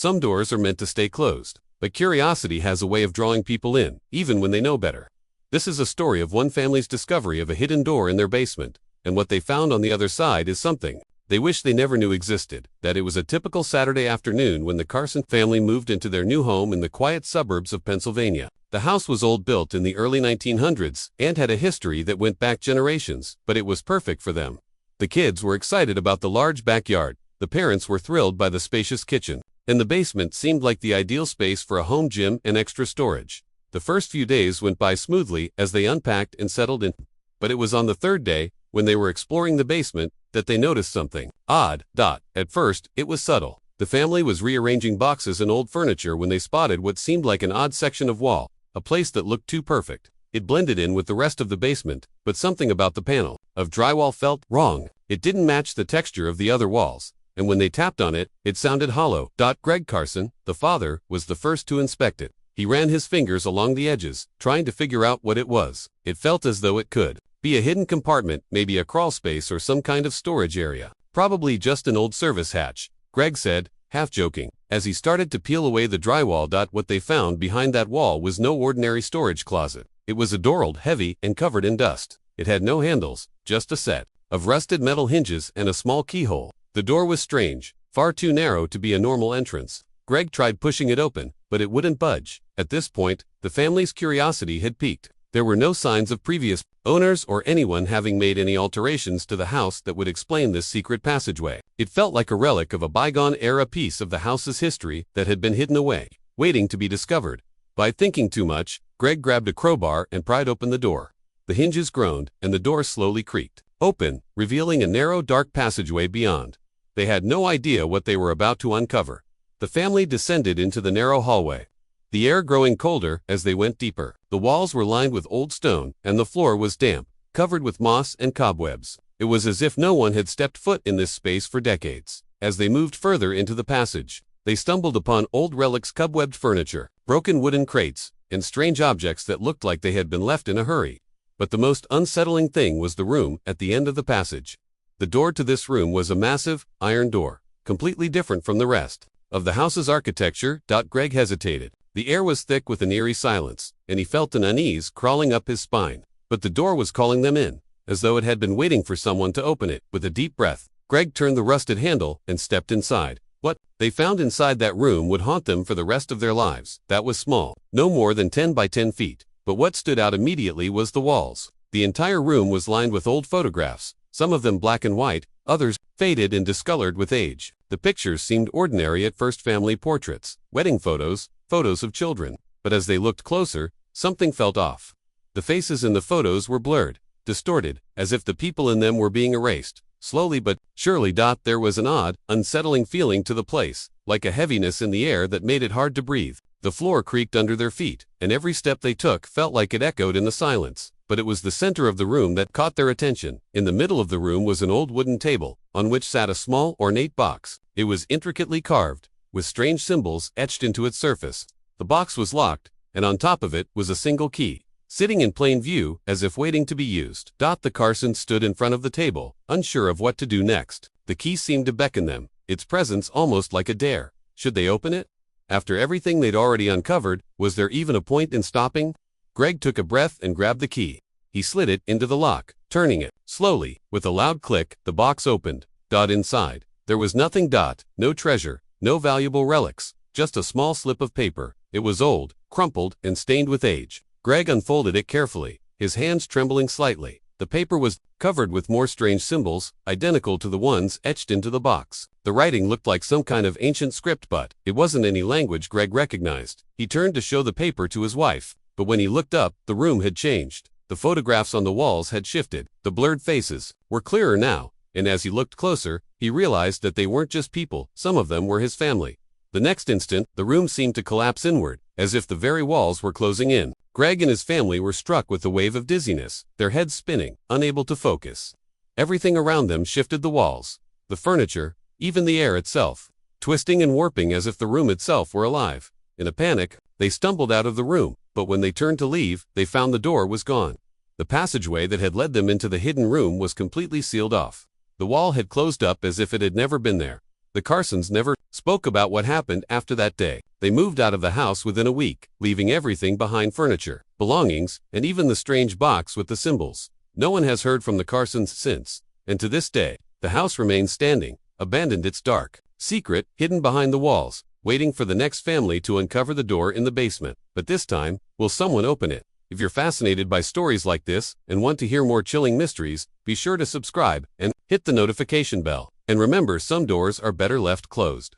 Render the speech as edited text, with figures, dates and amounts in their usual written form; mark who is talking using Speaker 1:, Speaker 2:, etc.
Speaker 1: Some doors are meant to stay closed, but curiosity has a way of drawing people in, even when they know better. This is a story of one family's discovery of a hidden door in their basement, and what they found on the other side is something they wish they never knew existed. That it was a typical Saturday afternoon when the Carson family moved into their new home in the quiet suburbs of Pennsylvania. The house was old, built in the early 1900s, and had a history that went back generations, but it was perfect for them. The kids were excited about the large backyard, the parents were thrilled by the spacious kitchen, and the basement seemed like the ideal space for a home gym and extra storage. The first few days went by smoothly as they unpacked and settled in, but it was on the third day, when they were exploring the basement, that they noticed something odd. At first, it was subtle. The family was rearranging boxes and old furniture when they spotted what seemed like an odd section of wall, a place that looked too perfect. It blended in with the rest of the basement, but something about the panel of drywall felt wrong. It didn't match the texture of the other walls, and when they tapped on it, it sounded hollow. Greg Carson, the father, was the first to inspect it. He ran his fingers along the edges, trying to figure out what it was. It felt as though it could be a hidden compartment, maybe a crawl space or some kind of storage area. Probably just an old service hatch, Greg said, half joking, as he started to peel away the drywall. What they found behind that wall was no ordinary storage closet. It was a door, old, heavy, and covered in dust. It had no handles, just a set of rusted metal hinges and a small keyhole. The door was strange, far too narrow to be a normal entrance. Greg tried pushing it open, but it wouldn't budge. At this point, the family's curiosity had peaked. There were no signs of previous owners or anyone having made any alterations to the house that would explain this secret passageway. It felt like a relic of a bygone era, piece of the house's history that had been hidden away, waiting to be discovered. By thinking too much, Greg grabbed a crowbar and pried open the door. The hinges groaned, and the door slowly creaked open, revealing a narrow, dark passageway beyond. They had no idea what they were about to uncover. The family descended into the narrow hallway, the air growing colder as they went deeper. The walls were lined with old stone, and the floor was damp, covered with moss and cobwebs. It was as if no one had stepped foot in this space for decades. As they moved further into the passage, they stumbled upon old relics, cobwebbed furniture, broken wooden crates, and strange objects that looked like they had been left in a hurry. But the most unsettling thing was the room at the end of the passage. The door to this room was a massive, iron door, completely different from the rest of the house's architecture. Greg hesitated. The air was thick with an eerie silence, and he felt an unease crawling up his spine. But the door was calling them in, as though it had been waiting for someone to open it. With a deep breath, Greg turned the rusted handle and stepped inside. What they found inside that room would haunt them for the rest of their lives. That was small, no more than 10 by 10 feet. But what stood out immediately was the walls. The entire room was lined with old photographs, some of them black and white, others faded and discolored with age. The pictures seemed ordinary at first: family portraits, wedding photos, photos of children. But as they looked closer, something felt off. The faces in the photos were blurred, distorted, as if the people in them were being erased. Slowly but surely. There was an odd, unsettling feeling to the place, like a heaviness in the air that made it hard to breathe. The floor creaked under their feet, and every step they took felt like it echoed in the silence. But it was the center of the room that caught their attention. In the middle of the room was an old wooden table, on which sat a small, ornate box. It was intricately carved, with strange symbols etched into its surface. The box was locked, and on top of it was a single key, sitting in plain view, as if waiting to be used. The Carsons stood in front of the table, unsure of what to do next. The key seemed to beckon them, its presence almost like a dare. Should they open it? After everything they'd already uncovered, was there even a point in stopping? Greg took a breath and grabbed the key. He slid it into the lock, turning it. Slowly, with a loud click, the box opened. Inside, there was nothing. No treasure, no valuable relics, just a small slip of paper. It was old, crumpled, and stained with age. Greg unfolded it carefully, his hands trembling slightly. The paper was covered with more strange symbols, identical to the ones etched into the box. The writing looked like some kind of ancient script, but it wasn't any language Greg recognized. He turned to show the paper to his wife, but when he looked up, the room had changed. The photographs on the walls had shifted. The blurred faces were clearer now, and as he looked closer, he realized that they weren't just people. Some of them were his family. The next instant, the room seemed to collapse inward, as if the very walls were closing in. Greg and his family were struck with a wave of dizziness, their heads spinning, unable to focus. Everything around them shifted: the walls, the furniture, even the air itself, twisting and warping as if the room itself were alive. In a panic, they stumbled out of the room, but when they turned to leave, they found the door was gone. The passageway that had led them into the hidden room was completely sealed off. The wall had closed up as if it had never been there. The Carsons never spoke about what happened after that day. They moved out of the house within a week, leaving everything behind: furniture, belongings, and even the strange box with the symbols. No one has heard from the Carsons since, and to this day, the house remains standing, abandoned. It's dark, secret, hidden behind the walls, waiting for the next family to uncover the door in the basement. But this time, will someone open it? If you're fascinated by stories like this and want to hear more chilling mysteries, be sure to subscribe and hit the notification bell. And remember, some doors are better left closed.